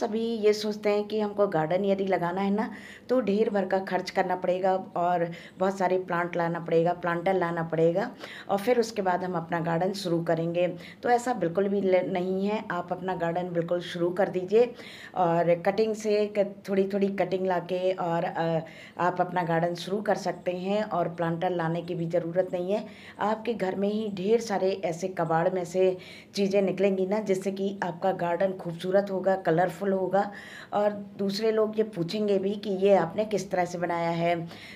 सभी ये सोचते हैं कि हमको गार्डन यदि लगाना है ना, तो ढेर भर का खर्च करना पड़ेगा और बहुत सारे प्लांट लाना पड़ेगा, प्लांटर लाना पड़ेगा और फिर उसके बाद हम अपना गार्डन शुरू करेंगे। तो ऐसा बिल्कुल भी नहीं है। आप अपना गार्डन बिल्कुल शुरू कर दीजिए और कटिंग से थोड़ी थोड़ी कटिंग लाके और आप अपना गार्डन शुरू कर सकते हैं और प्लांटर लाने की भी ज़रूरत नहीं है। आपके घर में ही ढेर सारे ऐसे कबाड़ में से चीज़ें निकलेंगी ना, जिससे कि आपका गार्डन खूबसूरत होगा, कलरफुल होगा और दूसरे लोग ये पूछेंगे भी कि ये आपने किस तरह से बनाया है।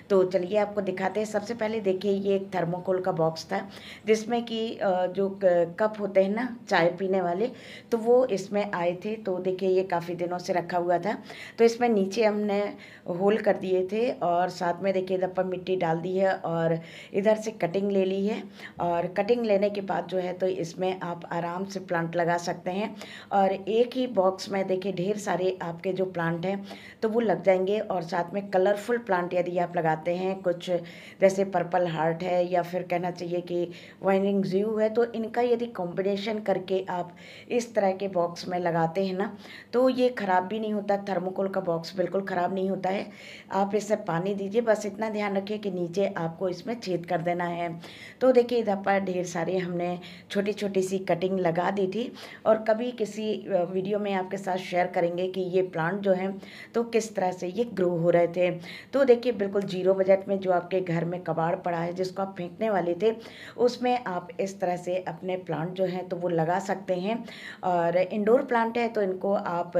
तो चलिए आपको दिखाते हैं। सबसे पहले देखिए, ये एक थर्मोकोल का बॉक्स था जिसमें कि जो कप होते हैं ना चाय पीने वाले, तो वो इसमें आए थे। तो देखिए ये काफ़ी दिनों से रखा हुआ था, तो इसमें नीचे हमने होल कर दिए थे और साथ में देखिए इधर पर मिट्टी डाल दी है और इधर से कटिंग ले ली है। और कटिंग लेने के बाद जो है तो इसमें आप आराम से प्लांट लगा सकते हैं और एक ही बॉक्स में देखिए ढेर सारे आपके जो प्लांट हैं तो वो लग जाएंगे। और साथ में कलरफुल प्लांट यदि आप लगाते हैं, कुछ जैसे पर्पल हार्ट है या फिर कहना चाहिए कि वाइनिंग ज़्यू है, तो इनका यदि कॉम्बिनेशन करके आप इस तरह के बॉक्स में लगाते हैं ना, तो ये ख़राब भी नहीं होता। थर्मोकोल का बॉक्स बिल्कुल ख़राब नहीं होता है। आप इससे पानी दीजिए, बस इतना ध्यान रखिए कि नीचे आपको इसमें छेद कर देना है। तो देखिए इधर पर ढेर सारे हमने छोटी छोटी सी कटिंग लगा दी थी और कभी किसी वीडियो में आपके साथ शेयर करेंगे कि ये प्लांट जो हैं तो किस तरह से ये ग्रो हो रहे थे। तो देखिए बिल्कुल जीरो बजट में जो आपके घर में कबाड़ पड़ा है जिसको आप फेंकने वाले थे, उसमें आप इस तरह से अपने प्लांट जो हैं तो वो लगा सकते हैं। और इंडोर प्लांट है तो इनको आप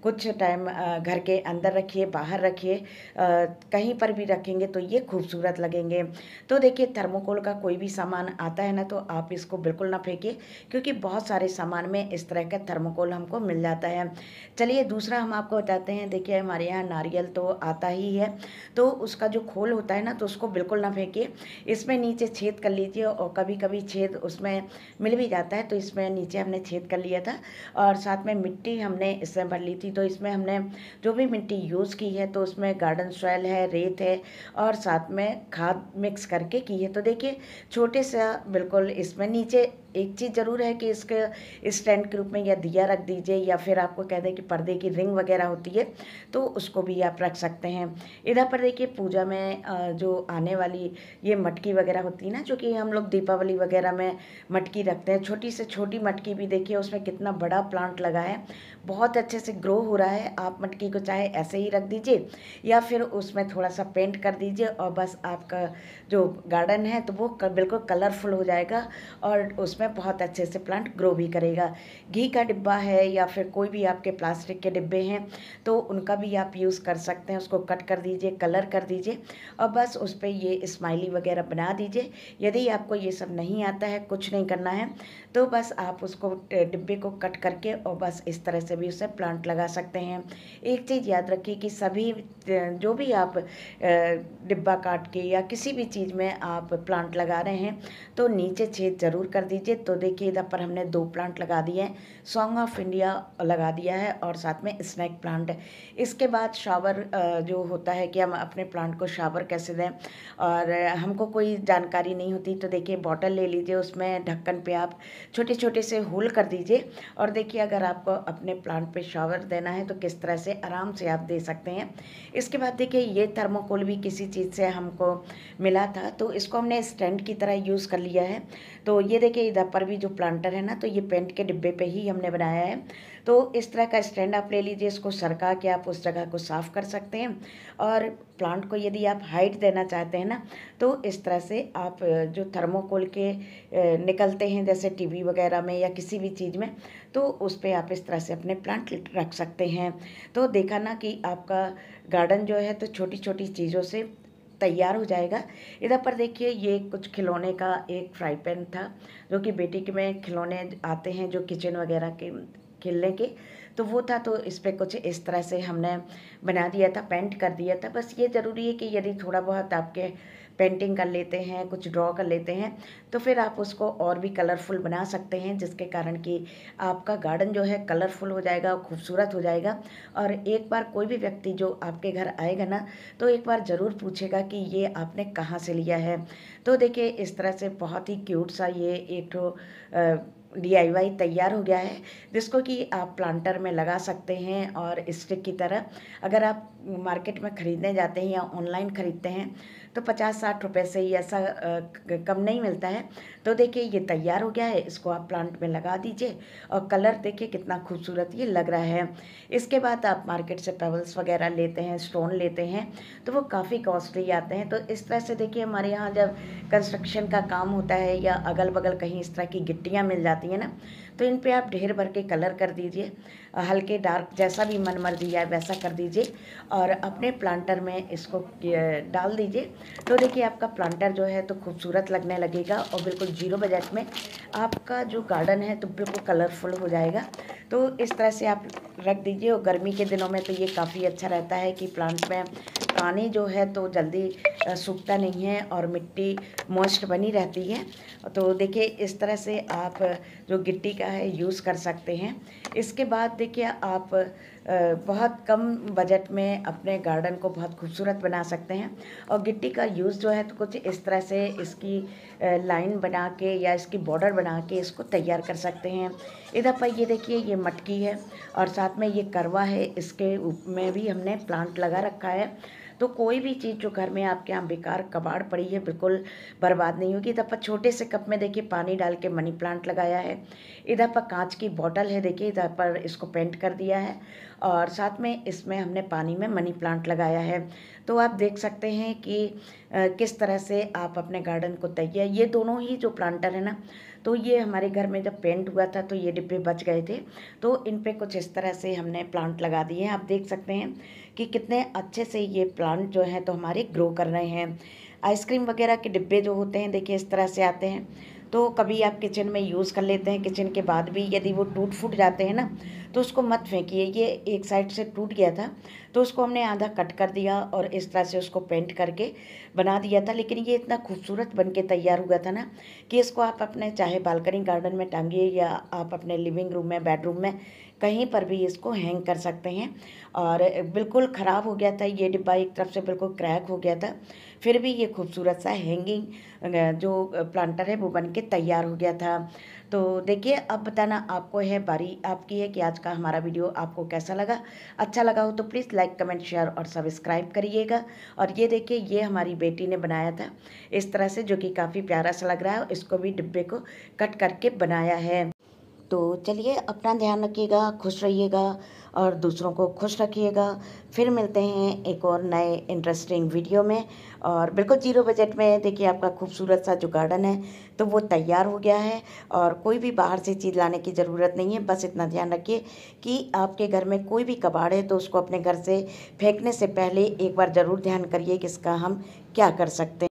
कुछ टाइम घर के अंदर रखिए, बाहर रखिए, कहीं पर भी रखेंगे तो ये खूबसूरत लगेंगे। तो देखिए थर्मोकोल का कोई भी सामान आता है ना, तो आप इसको बिल्कुल ना फेंकिए, क्योंकि बहुत सारे सामान में इस तरह का थर्मोकोल हमको मिल जाता है। चलिए दूसरा हम आपको बताते हैं। देखिए हमारे यहाँ नारियल तो आता ही है, तो उसका जो खोल होता है ना, तो उसको बिल्कुल ना फेंकिए। इसमें नीचे छेद कर लीजिए और कभी कभी छेद उसमें मिल भी जाता है, तो इसमें नीचे हमने छेद कर लिया था और साथ में मिट्टी हमने इसमें भर ली थी। तो इसमें हमने जो भी मिट्टी यूज़ की है तो उसमें गार्डन सॉइल है, रेत है और साथ में खाद मिक्स करके की है। तो देखिए छोटे सा बिल्कुल इसमें नीचे एक चीज़ ज़रूर है कि इसके स्टैंड के रूप में या दिया रख दीजिए, या फिर आपको कह दें कि पर्दे की रिंग वगैरह होती है तो उसको भी आप रख सकते हैं। इधर पर देखिए पूजा में जो आने वाली ये मटकी वगैरह होती है ना, जो कि हम लोग दीपावली वगैरह में मटकी रखते हैं, छोटी से छोटी मटकी भी देखिए उसमें कितना बड़ा प्लांट लगा है, बहुत अच्छे से ग्रो हो रहा है। आप मटकी को चाहे ऐसे ही रख दीजिए या फिर उसमें थोड़ा सा पेंट कर दीजिए और बस आपका जो गार्डन है तो वो बिल्कुल कलरफुल हो जाएगा और उसमें बहुत अच्छे से प्लांट ग्रो भी करेगा। घी का डिब्बा है या फिर कोई भी आपके प्लास्टिक के डिब्बे हैं तो उनका भी आप यूज़ कर सकते हैं। उसको कट कर दीजिए, कलर कर दीजिए और बस उस पर ये स्माइली वगैरह बना दीजिए। यदि आपको ये सब नहीं आता है, कुछ नहीं करना है, तो बस आप उसको डिब्बे को कट करके और बस इस तरह से भी उसे प्लांट लगा सकते हैं। एक चीज़ याद रखिए कि सभी जो भी आप डिब्बा काट के या किसी भी चीज़ में आप प्लांट लगा रहे हैं तो नीचे छेद ज़रूर कर दीजिए। तो देखिए इधर पर हमने 2 प्लांट लगा दिए हैं, सॉन्ग ऑफ इंडिया लगा दिया है और साथ में स्नैक प्लांट। इसके बाद शावर जो होता है कि हम अपने प्लांट को शावर कैसे दें, और हमको कोई जानकारी नहीं होती, तो देखिए बॉटल ले लीजिए, उसमें ढक्कन पे आप छोटे छोटे से होल कर दीजिए और देखिए अगर आपको अपने प्लांट पे शावर देना है तो किस तरह से आराम से आप दे सकते हैं। इसके बाद देखिए ये थर्मोकोल भी किसी चीज़ से हमको मिला था, तो इसको हमने स्टैंड की तरह यूज़ कर लिया है। तो ये देखिए इधर पर भी जो प्लांटर है ना, तो ये पेंट के डिब्बे पे ही हमने बनाया है। तो इस तरह का स्टैंड आप ले लीजिए, इसको सरका के आप उस जगह को साफ़ कर सकते हैं। और प्लांट को यदि आप हाइट देना चाहते हैं ना, तो इस तरह से आप जो थर्मोकोल के निकलते हैं जैसे टीवी वगैरह में या किसी भी चीज़ में, तो उस पे आप इस तरह से अपने प्लांट रख सकते हैं। तो देखा ना कि आपका गार्डन जो है तो छोटी छोटी चीज़ों से तैयार हो जाएगा। इधर पर देखिए ये कुछ खिलौने का एक फ्राई पैन था, जो कि बेटी के में खिलौने आते हैं जो किचन वगैरह के खेलने के, तो वो था। तो इस पे कुछ इस तरह से हमने बना दिया था, पेंट कर दिया था। बस ये ज़रूरी है कि यदि थोड़ा बहुत आपके पेंटिंग कर लेते हैं, कुछ ड्रॉ कर लेते हैं, तो फिर आप उसको और भी कलरफुल बना सकते हैं, जिसके कारण कि आपका गार्डन जो है कलरफुल हो जाएगा, खूबसूरत हो जाएगा। और एक बार कोई भी व्यक्ति जो आपके घर आएगा ना, तो एक बार ज़रूर पूछेगा कि ये आपने कहाँ से लिया है। तो देखिए इस तरह से बहुत ही क्यूट सा ये एक ठो DIY तैयार हो गया है, जिसको कि आप प्लांटर में लगा सकते हैं और स्टिक की तरह। अगर आप मार्केट में ख़रीदने जाते हैं या ऑनलाइन ख़रीदते हैं तो 50-60 रुपए से ही ऐसा कम नहीं मिलता है। तो देखिए ये तैयार हो गया है, इसको आप प्लांट में लगा दीजिए और कलर देखिए कितना खूबसूरत ये लग रहा है। इसके बाद आप मार्केट से पेबल्स वगैरह लेते हैं, स्टोन लेते हैं, तो वो काफ़ी कॉस्टली आते हैं। तो इस तरह से देखिए हमारे यहाँ जब कंस्ट्रक्शन का काम होता है या अगल बगल कहीं इस तरह की गिट्टियाँ मिल जाती हैं ना, तो इन पे आप ढेर भर के कलर कर दीजिए, हल्के डार्क जैसा भी मन मर्जी है वैसा कर दीजिए और अपने प्लांटर में इसको डाल दीजिए। तो देखिए आपका प्लांटर जो है तो खूबसूरत लगने लगेगा और बिल्कुल ज़ीरो बजट में आपका जो गार्डन है तो बिल्कुल कलरफुल हो जाएगा। तो इस तरह से आप रख दीजिए और गर्मी के दिनों में तो ये काफ़ी अच्छा रहता है कि प्लांट में पानी जो है तो जल्दी सूखता नहीं है और मिट्टी मॉइस्ट बनी रहती है। तो देखिए इस तरह से आप जो गिट्टी का है यूज़ कर सकते हैं। इसके बाद देखिए आप बहुत कम बजट में अपने गार्डन को बहुत खूबसूरत बना सकते हैं। और गिट्टी का यूज़ जो है तो कुछ इस तरह से इसकी लाइन बना के या इसकी बॉर्डर बना के इसको तैयार कर सकते हैं। इधर पर ये देखिए ये मटकी है और साथ में ये करवा है, इसके में भी हमने प्लांट लगा रखा है। तो कोई भी चीज़ जो घर में आपके यहाँ बेकार कबाड़ पड़ी है बिल्कुल बर्बाद नहीं होगी। इधर पर छोटे से कप में देखिए पानी डाल के मनी प्लांट लगाया है। इधर पर कांच की बॉटल है, देखिए इधर पर इसको पेंट कर दिया है और साथ में इसमें हमने पानी में मनी प्लांट लगाया है। तो आप देख सकते हैं कि किस तरह से आप अपने गार्डन को तैयार, ये दोनों ही जो प्लांटर है ना, तो ये हमारे घर में जब पेंट हुआ था तो ये डिब्बे बच गए थे, तो इन पे कुछ इस तरह से हमने प्लांट लगा दिए हैं। आप देख सकते हैं कि कितने अच्छे से ये प्लांट जो है तो हमारे ग्रो कर रहे हैं। आइसक्रीम वगैरह के डिब्बे जो होते हैं देखिए इस तरह से आते हैं, तो कभी आप किचन में यूज़ कर लेते हैं, किचन के बाद भी यदि वो टूट फूट जाते हैं ना तो उसको मत फेंकिए। ये एक साइड से टूट गया था तो उसको हमने आधा कट कर दिया और इस तरह से उसको पेंट करके बना दिया था। लेकिन ये इतना खूबसूरत बन के तैयार हुआ था ना कि इसको आप अपने चाहे बालकनी गार्डन में टांगिए या आप अपने लिविंग रूम में, बेडरूम में, कहीं पर भी इसको हैंग कर सकते हैं। और बिल्कुल ख़राब हो गया था ये डिब्बा, एक तरफ से बिल्कुल क्रैक हो गया था, फिर भी ये खूबसूरत सा हैंगिंग जो प्लांटर है वो बन के तैयार हो गया था। तो देखिए अब बताना आपको है, बारी आपकी है कि आज का हमारा वीडियो आपको कैसा लगा। अच्छा लगा हो तो प्लीज़ लाइक, कमेंट, शेयर और सब्सक्राइब करिएगा। और ये देखिए ये हमारी बेटी ने बनाया था इस तरह से, जो कि काफ़ी प्यारा सा लग रहा है। इसको भी डिब्बे को कट करके बनाया है। तो चलिए अपना ध्यान रखिएगा, खुश रहिएगा और दूसरों को खुश रखिएगा। फिर मिलते हैं एक और नए इंटरेस्टिंग वीडियो में। और बिल्कुल ज़ीरो बजट में देखिए आपका खूबसूरत सा जो गार्डन है तो वो तैयार हो गया है और कोई भी बाहर से चीज़ लाने की ज़रूरत नहीं है। बस इतना ध्यान रखिए कि आपके घर में कोई भी कबाड़ है तो उसको अपने घर से फेंकने से पहले एक बार ज़रूर ध्यान करिए कि इसका हम क्या कर सकते हैं।